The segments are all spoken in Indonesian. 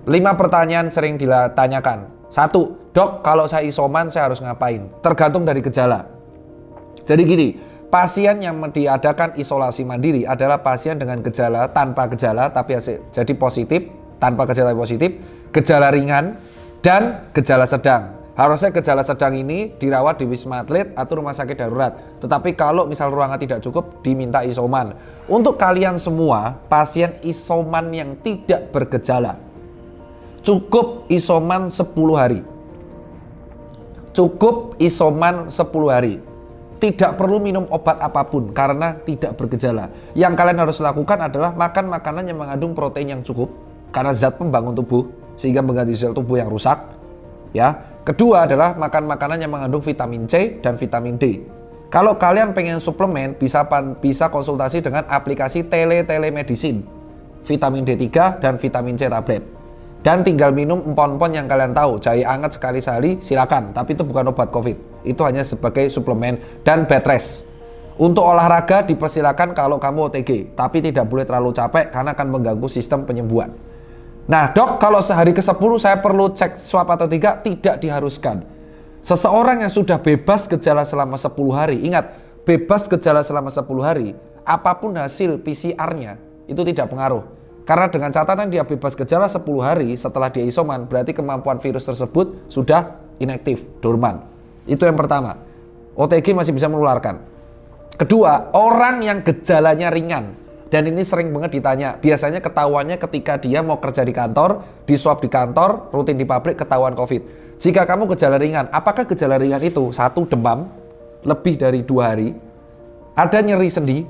5 pertanyaan sering ditanyakan. 1, dok, kalau saya isoman saya harus ngapain? Tergantung dari gejala. Jadi gini, pasien yang diadakan isolasi mandiri adalah pasien dengan gejala tanpa gejala tapi jadi positif, tanpa gejala positif, gejala ringan, dan gejala sedang. Harusnya gejala sedang ini dirawat di Wisma Atlet atau rumah sakit darurat. Tetapi kalau misal ruangan tidak cukup, diminta isoman. Untuk kalian semua, pasien isoman yang tidak bergejala, cukup isoman 10 hari. Cukup isoman 10 hari. Tidak perlu minum obat apapun karena tidak bergejala. Yang kalian harus lakukan adalah makan makanan yang mengandung protein yang cukup karena zat pembangun tubuh sehingga mengganti sel tubuh yang rusak. Ya. Kedua adalah makan makanan yang mengandung vitamin C dan vitamin D. Kalau kalian pengen suplemen, bisa konsultasi dengan aplikasi telemedicine, vitamin D3 dan vitamin C tablet. Dan tinggal minum empon-empon yang kalian tahu, jahe anget sekali sehari silakan, tapi itu bukan obat COVID. Itu hanya sebagai suplemen dan bed rest. Untuk olahraga dipersilakan kalau kamu OTG, tapi tidak boleh terlalu capek karena akan mengganggu sistem penyembuhan. Nah dok, kalau sehari ke-10 saya perlu cek swab atau tidak? Tidak diharuskan. Seseorang yang sudah bebas gejala selama 10 hari, ingat, bebas gejala selama 10 hari, apapun hasil PCR-nya itu tidak pengaruh. Karena dengan catatan dia bebas gejala 10 hari setelah dia isoman, berarti kemampuan virus tersebut sudah inaktif, dorman. Itu yang pertama. OTG masih bisa menularkan. Kedua, orang yang gejalanya ringan. Dan ini sering banget ditanya, biasanya ketahuannya ketika dia mau kerja di kantor, di swab di kantor, rutin di pabrik, ketahuan COVID. Jika kamu gejala ringan, apakah gejala ringan itu? 1, demam, lebih dari 2 hari, ada nyeri sendi,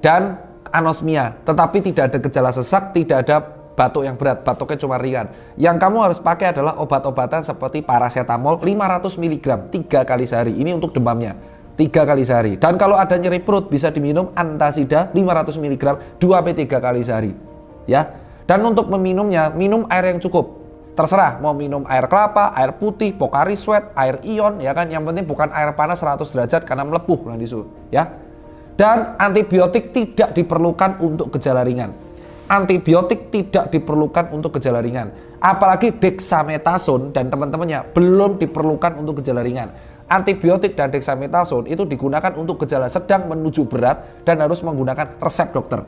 dan anosmia, tetapi tidak ada gejala sesak, tidak ada batuk yang berat, batuknya cuma ringan. Yang kamu harus pakai adalah obat-obatan seperti paracetamol 500 mg 3 kali sehari, ini untuk demamnya. 3 kali sehari. Dan kalau ada nyeri perut bisa diminum antasida 500 mg 2-3 kali sehari. Ya. Dan untuk meminumnya, minum air yang cukup. Terserah mau minum air kelapa, air putih, Pocari Sweat, air ion, ya kan. Yang penting bukan air panas 100 derajat karena melepuh nanti disuruh, ya. Dan antibiotik tidak diperlukan untuk gejala ringan. Antibiotik tidak diperlukan untuk gejala ringan. Apalagi dexamethasone dan teman-temannya belum diperlukan untuk gejala ringan. Antibiotik dan dexamethasone itu digunakan untuk gejala sedang menuju berat dan harus menggunakan resep dokter.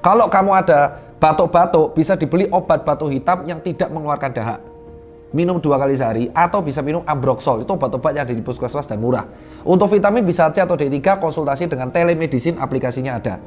Kalau kamu ada batuk-batuk, bisa dibeli obat batuk hitam yang tidak mengeluarkan dahak. Minum 2 kali sehari atau bisa minum Ambroxol, itu obat-obat yang ada di puskesmas dan murah. Untuk vitamin bisa C atau D3, konsultasi dengan telemedicine, aplikasinya ada.